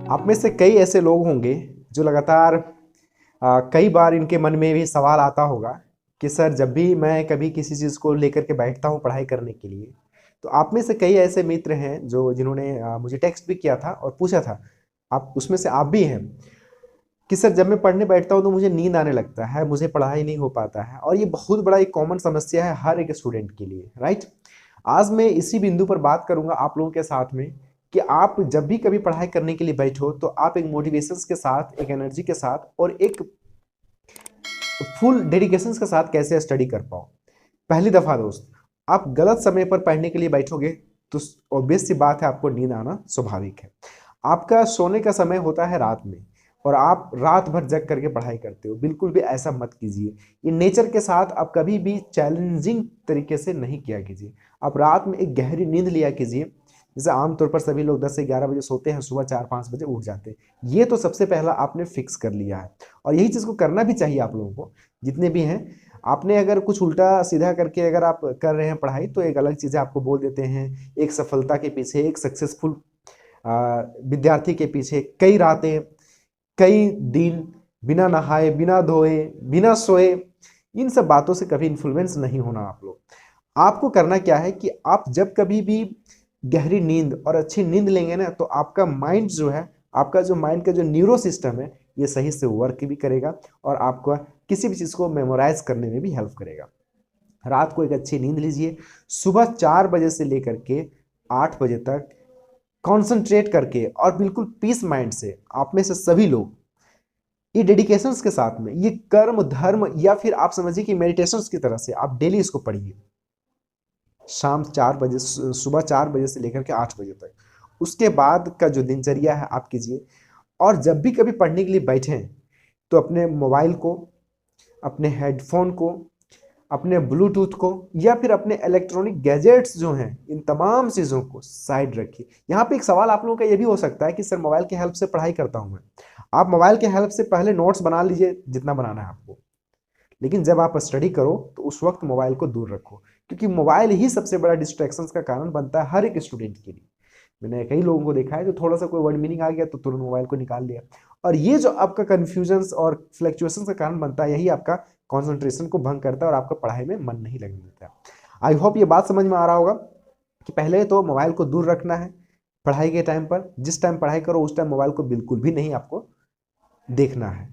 आप में से कई ऐसे लोग होंगे जो लगातार कई बार इनके मन में भी सवाल आता होगा कि सर जब भी मैं कभी किसी चीज़ को लेकर के बैठता हूँ पढ़ाई करने के लिए, तो आप में से कई ऐसे मित्र हैं जो जिन्होंने मुझे टेक्स्ट भी किया था और पूछा था, आप उसमें से आप भी हैं, कि सर जब मैं पढ़ने बैठता हूँ तो मुझे नींद आने लगता है, मुझे पढ़ाई नहीं हो पाता है। और ये बहुत बड़ा एक कॉमन समस्या है हर एक स्टूडेंट के लिए, राइट। आज मैं इसी बिंदु पर बात करूंगा आप लोगों के साथ में कि आप जब भी कभी पढ़ाई करने के लिए बैठो तो आप एक मोटिवेशंस के साथ, एक एनर्जी के साथ और एक फुल डेडिकेशन के साथ कैसे स्टडी कर पाओ। पहली दफा दोस्त, आप गलत समय पर पढ़ने के लिए बैठोगे तो ऑब्वियस सी बात है आपको नींद आना स्वाभाविक है। आपका सोने का समय होता है रात में और आप रात भर जग करके पढ़ाई करते हो, बिल्कुल भी ऐसा मत कीजिए। ये नेचर के साथ आप कभी भी चैलेंजिंग तरीके से नहीं किया कीजिए। आप रात में एक गहरी नींद लिया कीजिए। जैसे आमतौर पर सभी लोग 10 से 11 बजे सोते हैं, सुबह 4-5 बजे उठ जाते हैं। ये तो सबसे पहला आपने फिक्स कर लिया है और यही चीज़ को करना भी चाहिए आप लोगों को, जितने भी हैं। आपने अगर कुछ उल्टा सीधा करके अगर आप कर रहे हैं पढ़ाई तो एक अलग चीज़ आपको बोल देते हैं। एक सफलता के पीछे, एक सक्सेसफुल विद्यार्थी के पीछे कई रातें, कई दिन बिना नहाए, बिना धोए, बिना सोए, इन सब बातों से कभी इन्फ्लुएंस नहीं होना आप लोग। आपको करना क्या है कि आप जब कभी भी गहरी नींद और अच्छी नींद लेंगे ना तो आपका माइंड जो है, आपका जो माइंड का जो न्यूरो सिस्टम है, ये सही से वर्क भी करेगा और आपको किसी भी चीज़ को मेमोराइज करने में भी हेल्प करेगा। रात को एक अच्छी नींद लीजिए। सुबह 4 बजे से लेकर के 8 बजे तक कॉन्सेंट्रेट करके और बिल्कुल पीस माइंड से आप में से सभी लोग ये डेडिकेशंस के साथ में, ये कर्म धर्म या फिर आप समझिए कि मेडिटेशंस की तरह से आप डेली इसको पढ़िए। शाम 4 बजे, सुबह 4 बजे से लेकर के 8 बजे तक, उसके बाद का जो दिनचर्या है आप कीजिए। और जब भी कभी पढ़ने के लिए बैठें तो अपने मोबाइल को, अपने हेडफोन को, अपने ब्लूटूथ को या फिर अपने इलेक्ट्रॉनिक गैजेट्स जो हैं, इन तमाम चीज़ों को साइड रखिए। यहाँ पे एक सवाल आप लोगों का ये भी हो सकता है कि सर मोबाइल के हेल्प से पढ़ाई करता हूँ मैं। आप मोबाइल के हेल्प से पहले नोट्स बना लीजिए जितना बनाना है आपको, लेकिन जब आप स्टडी करो तो उस वक्त मोबाइल को दूर रखो, क्योंकि मोबाइल ही सबसे बड़ा डिस्ट्रैक्शंस का कारण बनता है हर एक स्टूडेंट के लिए। मैंने कई लोगों को देखा है जो थोड़ा सा कोई वर्ड मीनिंग आ गया तो तुरंत मोबाइल को निकाल लिया, और ये जो आपका कन्फ्यूजन्स और फ्लक्चुएशन का कारण बनता है, यही आपका कॉन्सेंट्रेशन को भंग करता है और आपका पढ़ाई में मन नहीं लगने देता है। आई होप ये बात समझ में आ रहा होगा कि पहले तो मोबाइल को दूर रखना है पढ़ाई के टाइम पर। जिस टाइम पढ़ाई करो उस टाइम मोबाइल को बिल्कुल भी नहीं आपको देखना है।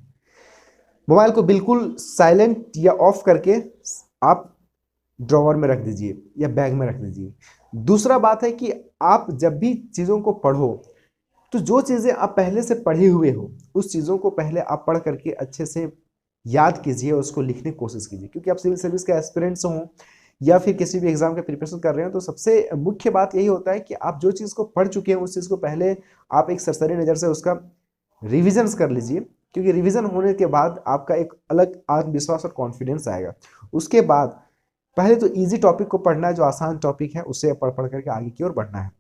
मोबाइल को बिल्कुल साइलेंट या ऑफ करके आप ड्रॉवर में रख दीजिए या बैग में रख दीजिए। दूसरा बात है कि आप जब भी चीज़ों को पढ़ो तो जो चीज़ें आप पहले से पढ़े हुए हो उस चीज़ों को पहले आप पढ़ करके अच्छे से याद कीजिए और उसको लिखने की कोशिश कीजिए। क्योंकि आप सिविल सर्विस के एस्पिरेंट्स हों या फिर किसी भी एग्जाम का प्रिपरेशन कर रहे हो तो सबसे मुख्य बात यही होता है कि आप जो चीज़ को पढ़ चुके हैं उस चीज़ को पहले आप एक सरसरी नज़र से उसका रिविजन्स कर लीजिए, क्योंकि रिवीजन होने के बाद आपका एक अलग आत्मविश्वास और कॉन्फिडेंस आएगा। उसके बाद पहले तो इजी टॉपिक को पढ़ना है, जो आसान टॉपिक है उसे पढ़ पढ़ करके आगे की ओर बढ़ना है।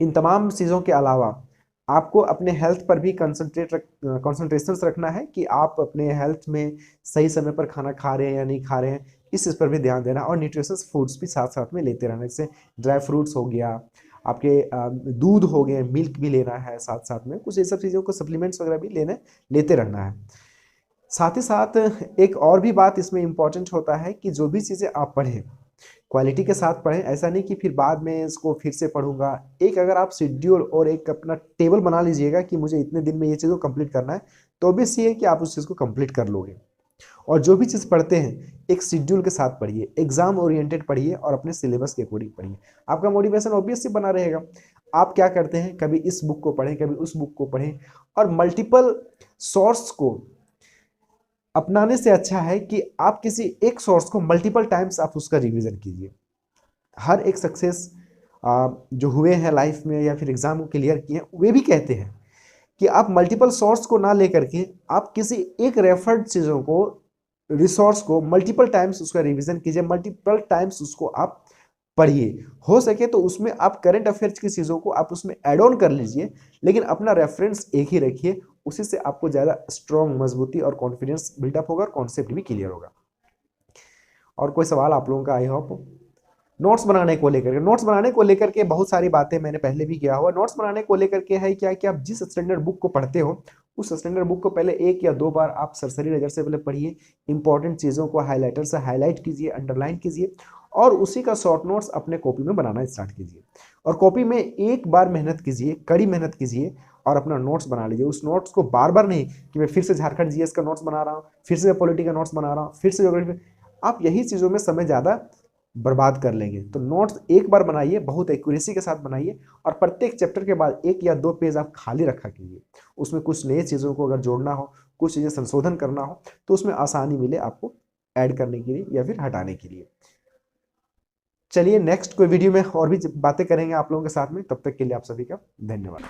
इन तमाम चीज़ों के अलावा आपको अपने हेल्थ पर भी कॉन्सेंट्रेशन रखना है कि आप अपने हेल्थ में सही समय पर खाना खा रहे हैं या नहीं खा रहे हैं, इस चीज़ पर भी ध्यान देना। और न्यूट्रिशंस फूड्स भी साथ साथ में लेते रहना, जैसे ड्राई फ्रूट्स हो गया, आपके दूध हो गए, मिल्क भी लेना है, साथ साथ में कुछ ये सब चीज़ों को सप्लीमेंट्स वगैरह भी लेते रहना है। साथ ही साथ एक और भी बात इसमें इम्पॉर्टेंट होता है कि जो भी चीज़ें आप पढ़ें क्वालिटी के साथ पढ़ें। ऐसा नहीं कि फिर बाद में इसको फिर से पढ़ूंगा। एक अगर आप शेड्यूल और एक अपना टेबल बना लीजिएगा कि मुझे इतने दिन में ये चीज़ को कंप्लीट करना है, तो ऑब्वियस ये है कि आप उस चीज़ को कंप्लीट कर लोगे। और जो भी चीज़ पढ़ते हैं एक शेड्यूल के साथ पढ़िए, एग्जाम ओरिएंटेड पढ़िए और अपने सिलेबस के अकॉर्डिंग पढ़िए। आपका मोटिवेशन ऑब्वियसली बना रहेगा। आप क्या करते हैं, कभी इस बुक को पढ़ें, कभी उस बुक को पढ़ें, और मल्टीपल सोर्स को अपनाने से अच्छा है कि आप किसी एक सोर्स को मल्टीपल टाइम्स आप उसका रिवीजन कीजिए। हर एक सक्सेस जो हुए हैं लाइफ में या फिर एग्जाम को क्लियर किए हैं, वे भी कहते हैं कि आप मल्टीपल सोर्स को ना लेकर के आप किसी एक रेफर्ड चीज़ों को, रिसोर्स को मल्टीपल टाइम्स उसका रिवीजन कीजिए, मल्टीपल टाइम्स उसको आप पढ़िए। हो सके तो उसमें आप करंट अफेयर्स की चीज़ों को आप उसमें ऐड ऑन कर लीजिए, लेकिन अपना रेफरेंस एक ही रखिए। उसी से आपको ज़्यादा स्ट्रॉन्ग, मजबूती और कॉन्फिडेंस बिल्डअप होगा और कॉन्सेप्ट भी क्लियर होगा। और कोई सवाल आप लोगों का, आई होप। नोट्स बनाने को लेकर के बहुत सारी बातें मैंने पहले भी किया हुआ। नोट्स बनाने को लेकर के है क्या कि आप जिस स्टैंडर्ड बुक को पढ़ते हो उस स्टैंडर्ड बुक को पहले 1 या 2 बार आप सरसरी नज़र से पहले पढ़िए, इंपॉर्टेंट चीज़ों को हाईलाइटर से हाईलाइट कीजिए, अंडरलाइन कीजिए और उसी का शॉर्ट नोट्स अपने कॉपी में बनाना स्टार्ट कीजिए। और कॉपी में एक बार मेहनत कीजिए, कड़ी मेहनत कीजिए और अपना नोट्स बना लीजिए। उस नोट्स को बार बार नहीं कि मैं फिर से झारखंड जीएस का नोट्स बना रहा हूँ, फिर से पॉलिटी का नोट्स बना रहा हूँ, फिर से ज्योग्राफी, आप यही चीज़ों में समय ज़्यादा बर्बाद कर लेंगे। तो नोट्स एक बार बनाइए, बहुत एक्यूरेसी के साथ बनाइए और प्रत्येक चैप्टर के बाद 1 या 2 पेज आप खाली रखा कीजिए। उसमें कुछ नए चीज़ों को अगर जोड़ना हो, कुछ चीज़ें संशोधन करना हो तो उसमें आसानी मिले आपको ऐड करने के लिए या फिर हटाने के लिए। चलिए नेक्स्ट कोई वीडियो में और भी बातें करेंगे आप लोगों के साथ में, तब तक के लिए आप सभी का धन्यवाद।